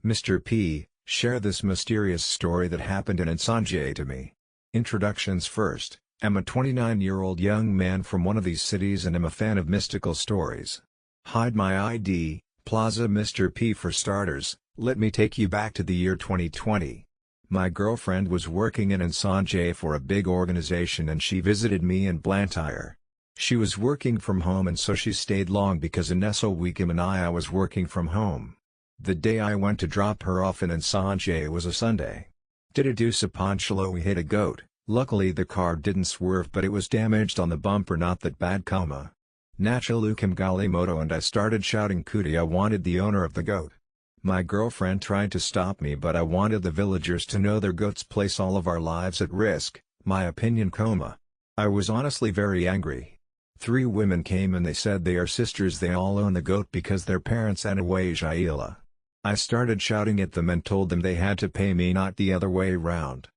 Mr. P, share this mysterious story that happened in Nsanje to me. Introductions first. I'm a 29-year-old young man from one of these cities and am a fan of mystical stories. Hide my ID, Plaza Mr. P. For starters, let me take you back to the year 2020. My girlfriend was working in Nsanje for a big organization and she visited me in Blantyre. She was working from home and so she stayed long because in Nessel weekend and I was working from home. The day I went to drop her off in Nsanje was a Sunday. Didadusa Nchalo we hit a goat. Luckily the car didn't swerve but it was damaged on the bumper, not that bad coma. Nchalo Kamgali moto and I started shouting Kuti. I wanted the owner of the goat. My girlfriend tried to stop me but I wanted the villagers to know their goats place all of our lives at risk, my opinion coma. I was honestly very angry. 3 women came and they said they are sisters, they all own the goat because their parents Anawe Jaila. I started shouting at them and told them they had to pay me, not the other way round.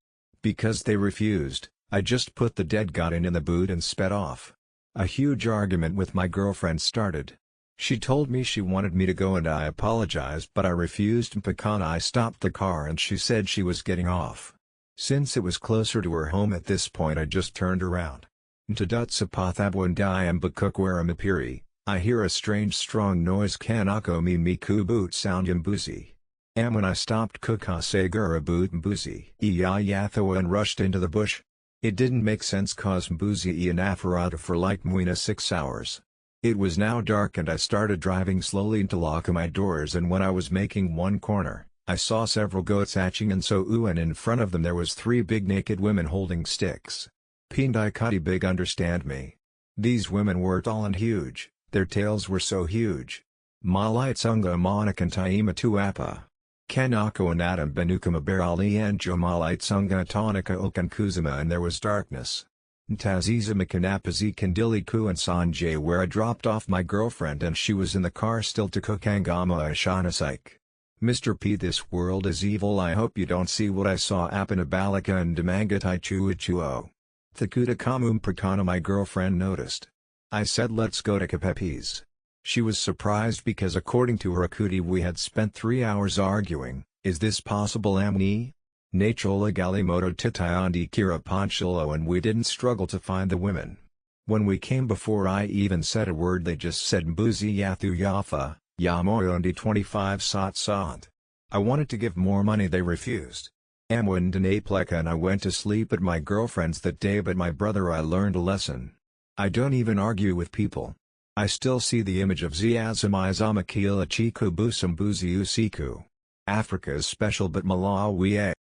Because they refused, I just put the dead goat in the boot and sped off. A huge argument with my girlfriend started. She told me she wanted me to go and I apologized but I refused and I stopped the car and she said she was getting off. Since it was closer to her home at this point I just turned around. Ntadutsapathapwandayambakukwaramapiri, I hear a strange strong noise kanako mi kubut sound yambuzi. And when I stopped Kukasegura boot Mbuzi Iyayathawa and rushed into the bush. It didn't make sense cause Mbuzi Ianafarata for like Muina 6 hours. It was now dark and I started driving slowly into lock my doors and when I was making one corner, I saw several goats hatching and and in front of them there was 3 big naked women holding sticks. Pindai Kati big understand me. These women were tall and huge, their tails were so huge. Malaitsunga Monakantaima Tuapa. Kanako and Adam Benukama Berali and Jomalaitsunga Tonika Okankuzama and there was darkness. Ntaziza Makanapazi Kandiliku and Nsanje where I dropped off my girlfriend and she was in the car still to Kukangama Ashanasike. Mr. P, this world is evil. I hope you don't see what I saw Apanabalaka and Damangatai Chuo. Thakuta Kamum Prakana my girlfriend noticed. I said let's go to Kapepis. She was surprised because according to her Akuti we had spent 3 hours arguing. Is this possible Amni? Nachola Galimoto Titayandi Kira Ponchilo and we didn't struggle to find the women. When we came before I even said a word they just said Mbuzi Yathu Yafa, Yamoyondi 25 Sat Sant. I wanted to give more money, they refused. Amwin Danapleka and I went to sleep at my girlfriend's that day but my brother I learned a lesson. I don't even argue with people. I still see the image of Ziazamizama Kila Chiku Busambuzi Usiku. Africa is special but Malawi